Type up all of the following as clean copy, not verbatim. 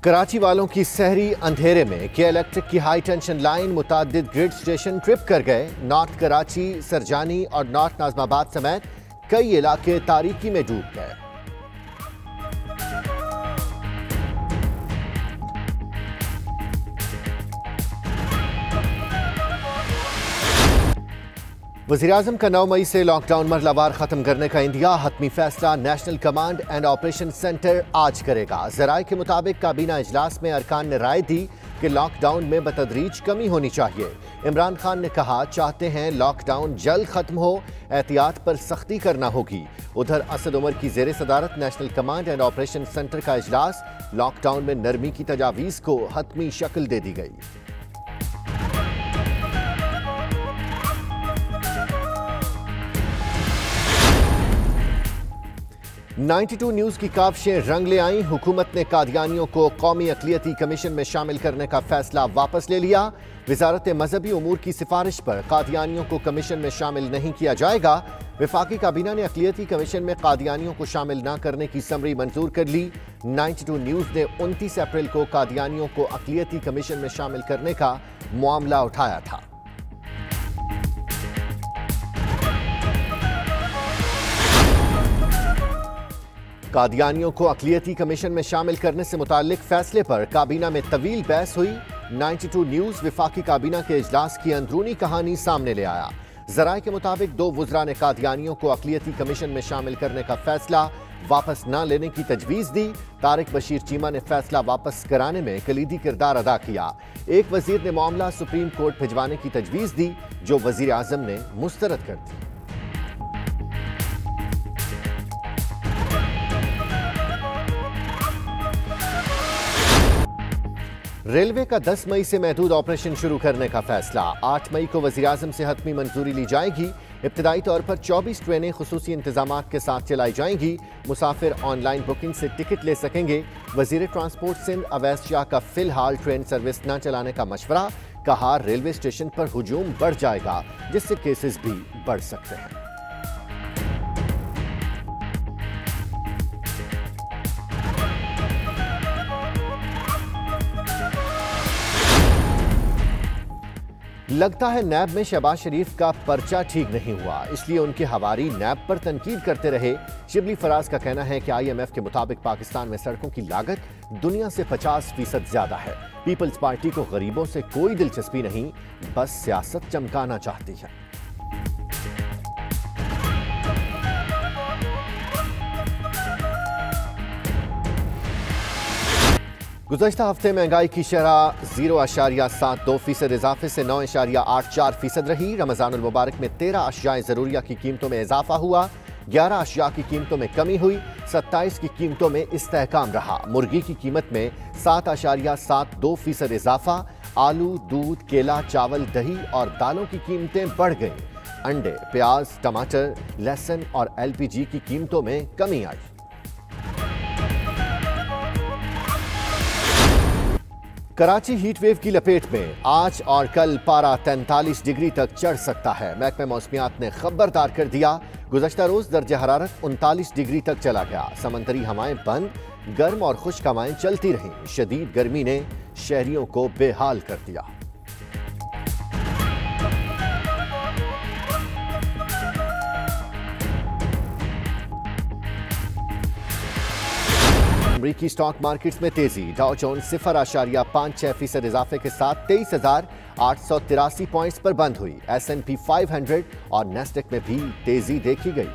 कराची वालों की सहरी अंधेरे में के इलेक्ट्रिक की हाई टेंशन लाइन मुताद्दिद ग्रिड स्टेशन ट्रिप कर गए। नॉर्थ कराची, सरजानी और नॉर्थ नाजमाबाद समेत कई इलाके तारीकी में डूब गए। वज़ीर-ए-आज़म का 9 मई से लॉकडाउन मरहलावार खत्म करने का इंतहा हतमी फैसला national command and operation centre आज करेगा। ज़राए के मुताबिक काबीना इजलास में अरकान ने राय दी कि लॉकडाउन में बतदरीज कमी होनी चाहिए। इमरान खान ने कहा चाहते हैं लॉकडाउन जल्द खत्म हो, एहतियात पर सख्ती करना होगी। उधर असद उमर की ज़ेरे सदारत national command and operation centre का इजलास, लॉकडाउन में नरमी की तजावीज़ को हतमी शक्ल दे दी गई। 92 न्यूज़ की काबशें रंग ले आईं। हुकूमत ने कादियानियों को कौमी अक़लियती कमीशन में शामिल करने का फैसला वापस ले लिया। वज़ारत मजहबी उमूर की सिफारिश पर कादियानियों को कमीशन में शामिल नहीं किया जाएगा। वफाकी काबीना ने अक़लियती कमीशन में कादियानियों को शामिल न करने की समरी मंजूर कर ली। 92 न्यूज़ ने 29 अप्रैल को कादियानियों को अक़लियती कमीशन में शामिल करने का मामला उठाया था। कादियानियों को अक़लियती कमीशन में शामिल करने से मुताल्लिक फैसले पर काबीना में तवील बहस हुई। 92 न्यूज़ वफाकी काबीना के इजलास की अंदरूनी कहानी सामने ले आया। ज़राए के मुताबिक 2 वुज़रा ने कादियानियों को अक़लियती कमीशन में शामिल करने का फैसला वापस न लेने की तजवीज़ दी। तारिक बशीर चीमा ने फैसला वापस कराने में कलीदी किरदार अदा किया। एक वज़ीर ने मामला सुप्रीम कोर्ट भिजवाने की तजवीज़ दी, जो वज़ीर-ए-आज़म ने मुस्तरद कर दी। रेलवे का 10 मई से महदूद ऑपरेशन शुरू करने का फैसला। 8 मई को वज़ीर-ए-आज़म से हतमी मंजूरी ली जाएगी। इब्तिदाई तौर पर 24 ट्रेनें खुसूसी इंतजामात के साथ चलाई जाएंगी। मुसाफिर ऑनलाइन बुकिंग से टिकट ले सकेंगे। वज़ीर ट्रांसपोर्ट सिंध अवैस शाह का फिलहाल ट्रेन सर्विस न चलाने का मशवरा। कहा रेलवे स्टेशन पर हुजूम बढ़ जाएगा, जिससे केसेस भी बढ़ सकते हैं। लगता है नैब में शहबाज शरीफ का पर्चा ठीक नहीं हुआ, इसलिए उनके हवारी नैब पर तनकीद करते रहे। शिबली फराज का कहना है कि IMF के मुताबिक पाकिस्तान में सड़कों की लागत दुनिया से 50% ज्यादा है। पीपल्स पार्टी को गरीबों से कोई दिलचस्पी नहीं, बस सियासत चमकाना चाहती है। गुज़श्ता हफ्ते महंगाई की शरह 0.72% इजाफे से 9.84% रही। रमज़ानुल मुबारक में 13 अशियाए ज़रूरिया की कीमतों में इजाफा हुआ। 11 अशिया की कीमतों में कमी हुई। 27 की कीमतों में इस्तेहकाम रहा। मुर्गी की कीमत में 7.72% इजाफा। आलू, दूध, केला, चावल, दही और दालों की कीमतें बढ़ गईं। अंडे, प्याज, टमाटर, लहसुन और LPG की कीमतों में कमी आई। कराची हीट वेव की लपेट में आज और कल पारा 43 डिग्री तक चढ़ सकता है। महकमे मौसमियात ने खबरदार कर दिया। गुज़श्ता रोज दर्जे हरारत 39 डिग्री तक चला गया। समंदरी हवाएं बंद, गर्म और खुश्क हवाएं चलती रहीं। शदीद गर्मी ने शहरियों को बेहाल कर दिया। अमरीकी स्टॉक मार्केट्स में तेजी। डाउ जोन्स 0.56% इजाफे के साथ 23,883 पॉइंट्स पर बंद हुई। S&P 500 और नेस्डेक में भी तेजी देखी गई।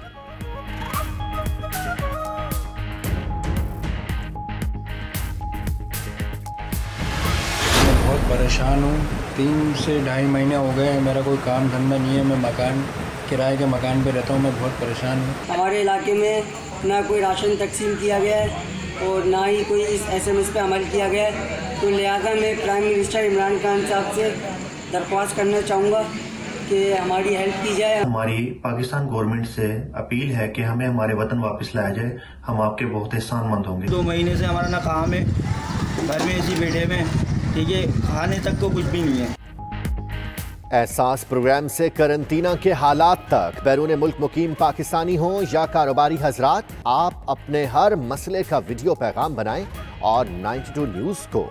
मैं बहुत परेशान हूँ। 3 से ढाई महीने हो गए, मेरा कोई काम धंधा नहीं है। मैं किराए के मकान पे रहता हूँ। मैं बहुत परेशान हूँ। हमारे इलाके में ना कोई राशन तकसीम किया गया है और ना ही कोई इस SMS पे अमल किया गया है, तो लिहाजा मैं प्राइम मिनिस्टर इमरान खान साहब से दरख्वास्त करना चाहूँगा कि हमारी हेल्प की जाए। हमारी पाकिस्तान गवर्नमेंट से अपील है कि हमें हमारे वतन वापस लाया जाए। हम आपके बहुत एहसानमंद होंगे। 2 महीने से हमारा ना काम है, घर में ऐसी बैठे में, ठीक है, खाने तक तो कुछ भी नहीं है। एहसास प्रोग्राम से करंटीना के हालात तक, बैरून मुल्क मुकीम पाकिस्तानी हों या कारोबारी हजरात, आप अपने हर मसले का वीडियो पैगाम बनाएं اور 92 نیوز کو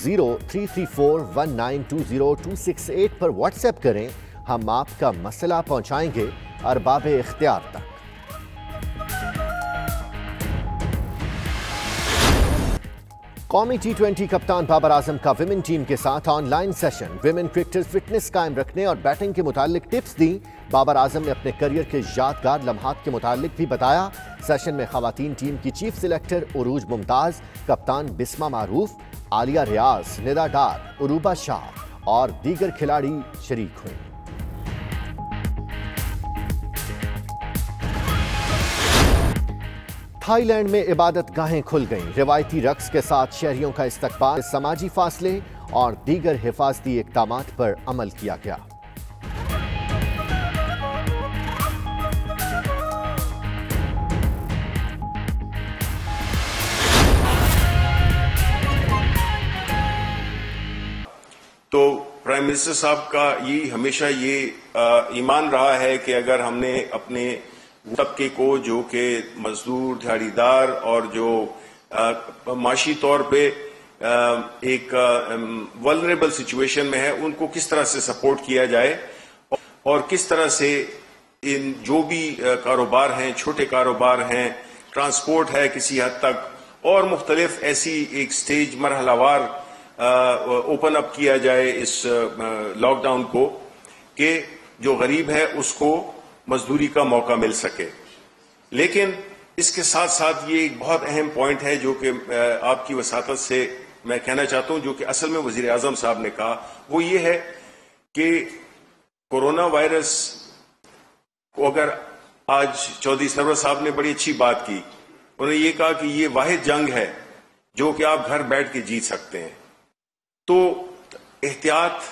0334192028 پر واٹس ایپ کریں. ہم آپ کا مسئلہ پہنچائیں گے ارباب اختیار تک. قومی T20 کپتان بابر اعظم کا ویمن ٹیم کے ساتھ on line session. Women cricketers fitness قائم رکھنے اور بیٹنگ کے متعلق ٹپس دیں. بابر اعظم نے اپنے کریئر کے یادگار لمحات کے متعلق بھی بتایا. سیشن میں خواتین ٹیم کی چیف سلیکٹر عروج ممتاز، کپتان بسمہ معروف، عالیہ ریاض، ندا ڈار، عروبہ شاہ اور دیگر کھلاڑی شریک ہوئے. تھائی لینڈ میں عبادت گاہیں کھل گئیں. روایتی رقص کے ساتھ شہریوں کا استقبال. سماجی فاصلے اور دیگر حفاظتی اقدامات پر عمل کیا گیا. تو پرائم منسٹر صاحب کا یہ ہمیشہ یہ ایمان رہا ہے کہ اگر ہم نے اپنے طبقے کو جو کہ مزدور، دھاڑی دار اور جو معاشی طور پہ ایک ولنریبل سچویشن میں ہے، ان کو کس طرح سے سپورٹ کیا جائے اور کس طرح سے ان جو بھی کاروبار ہیں، چھوٹے کاروبار ہیں، ٹرانسپورٹ ہے کسی حد تک، اور مختلف ایسی ایک سٹیج مرحلہ وار اوپن اپ کیا جائے اس لاک ڈاؤن کو کہ جو غریب ہے اس کو مزدوری کا موقع مل سکے. لیکن اس کے ساتھ ساتھ یہ ایک بہت اہم پوائنٹ ہے جو کہ آپ کی وساطت سے میں کہنا چاہتا ہوں، جو کہ اصل میں وزیر اعظم صاحب نے کہا، وہ یہ ہے کہ کورونا وائرس کو اگر آج چودھری سرور صاحب نے بڑی اچھی بات کی. انہوں نے یہ کہا کہ یہ واحد جنگ ہے جو کہ آپ گھر بیٹھ کے جیت سکتے ہیں. تو احتیاط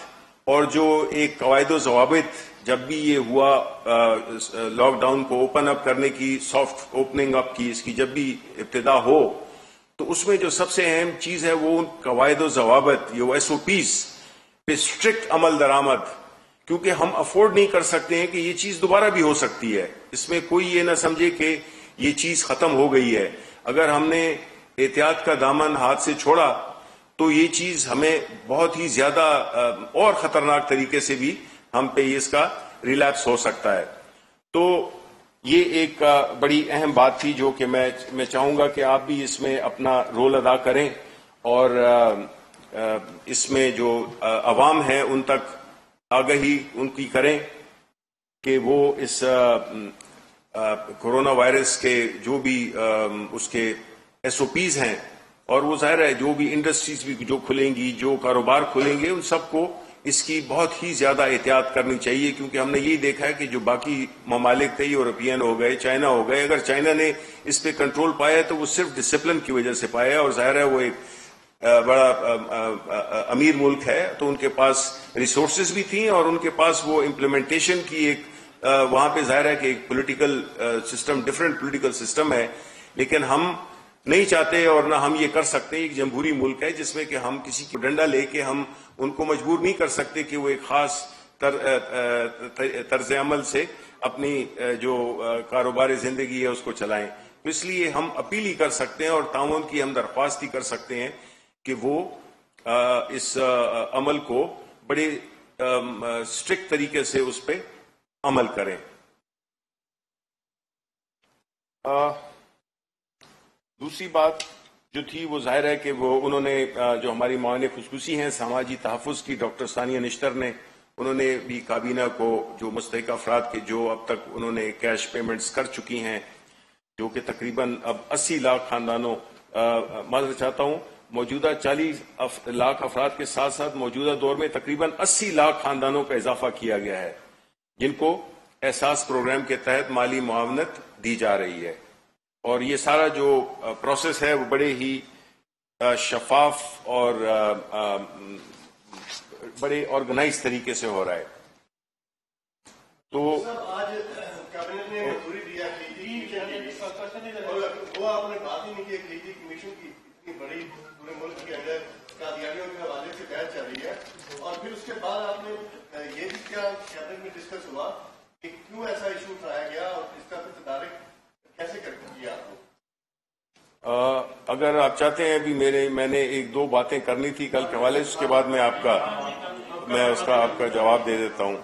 اور جو ایک قواعد و ضوابط جب بھی یہ ہوا لاک ڈاؤن کو اوپن اپ کرنے کی، سافٹ اوپننگ اپ کی، اس کی جب بھی ابتدا ہو، تو اس میں جو سب سے اہم چیز ہے وہ ان قواعد و ضوابط، یہ SOPs پہ اسٹرکٹ عمل درآمد، کیونکہ ہم افورڈ نہیں کر سکتے ہیں کہ یہ چیز دوبارہ بھی ہو سکتی ہے. اس میں کوئی یہ نہ سمجھے کہ یہ چیز ختم ہو گئی ہے. اگر ہم نے احتیاط کا دامن ہاتھ سے چھوڑا تو یہ چیز ہمیں بہت ہی زیادہ اور خطرناک طریقے سے بھی ہم پہ اس کا ریلیپس ہو سکتا ہے. تو یہ ایک بڑی اہم بات تھی جو کہ میں چاہوں گا کہ آپ بھی اس میں اپنا رول ادا کریں اور اس میں جو عوام ہیں ان تک آگہی ان کی کریں کہ وہ اس کورونا وائرس کے جو بھی اس کے SOPs ہیں، اور وہ ظاہر ہے جو بھی انڈسٹریز بھی جو کھلیں گی، جو کاروبار کھلیں گے، ان سب کو اس کی بہت ہی زیادہ احتیاط کرنی چاہیے. کیونکہ ہم نے یہی دیکھا ہے کہ جو باقی ممالک تھے، یورپین ہو گئے، چائنا ہو گئے، اگر چائنا نے اس پہ کنٹرول پایا ہے تو وہ صرف ڈسپلن کی وجہ سے پایا ہے، اور ظاہر ہے وہ ایک بڑا امیر ملک ہے تو ان کے پاس ریسورسز بھی تھیں اور ان کے پاس وہ امپلیمنٹیشن کی ایک وہاں پہ ظاہر ہے کہ ایک political system, different political system ہے. لیکن ہم نہیں چاہتے اور نہ ہم یہ کر سکتے. ایک جمہوری ملک ہے جس میں کہ ہم کسی کو ڈنڈا لے کے ہم ان کو مجبور نہیں کر سکتے کہ وہ ایک خاص طرز عمل سے اپنی جو کاروبار زندگی ہے اس کو چلائیں. اس لیے ہم اپیل ہی کر سکتے ہیں اور تعاون کی ہم درخواست ہی کر سکتے ہیں کہ وہ اس عمل کو بڑے اسٹرکٹ طریقے سے اس پہ عمل کریں. دوسری بات جو تھی وہ ظاہر ہے کہ وہ انہوں نے جو ہماری معاون خصوصی ہیں سماجی تحفظ کی ڈاکٹر ثانیہ نشتر نے، انہوں نے بھی کابینہ کو جو مستحق افراد کے جو اب تک انہوں نے کیش پیمنٹس کر چکی ہیں، جو کہ تقریباً اب 80 لاکھ خاندانوں، معذرت چاہتا ہوں، موجودہ 40 لاکھ افراد کے ساتھ ساتھ موجودہ دور میں تقریباً 80 لاکھ خاندانوں کا اضافہ کیا گیا ہے جن کو احساس پروگرام کے تحت مالی معاونت دی جا رہی ہے. اور یہ سارا جو پروسیس ہے وہ بڑے ہی شفاف اور بڑے آرگنائز طریقے سے ہو رہا ہے. تو آج کابینٹ نے منظوری دیا وہ آپ نے بات ہی نہیں کی کمیشن کی اتنی بڑی پورے ملک کے اندر قادیانیوں کے حوالے سے بحث چل رہی ہے، اور پھر اس کے بعد آپ نے یہ بھی کیا کیبنٹ میں ڈسکس ہوا کہ کیوں ایسا ایشو اٹھایا گیا اور اس کا پھر تدارک کیسے کیا آپ کو؟ اگر آپ چاہتے ہیں ابھی میں نے ایک دو باتیں کرنی تھی کل کے حوالے سے، اس کے بعد میں آپ کا جواب دے دیتا ہوں.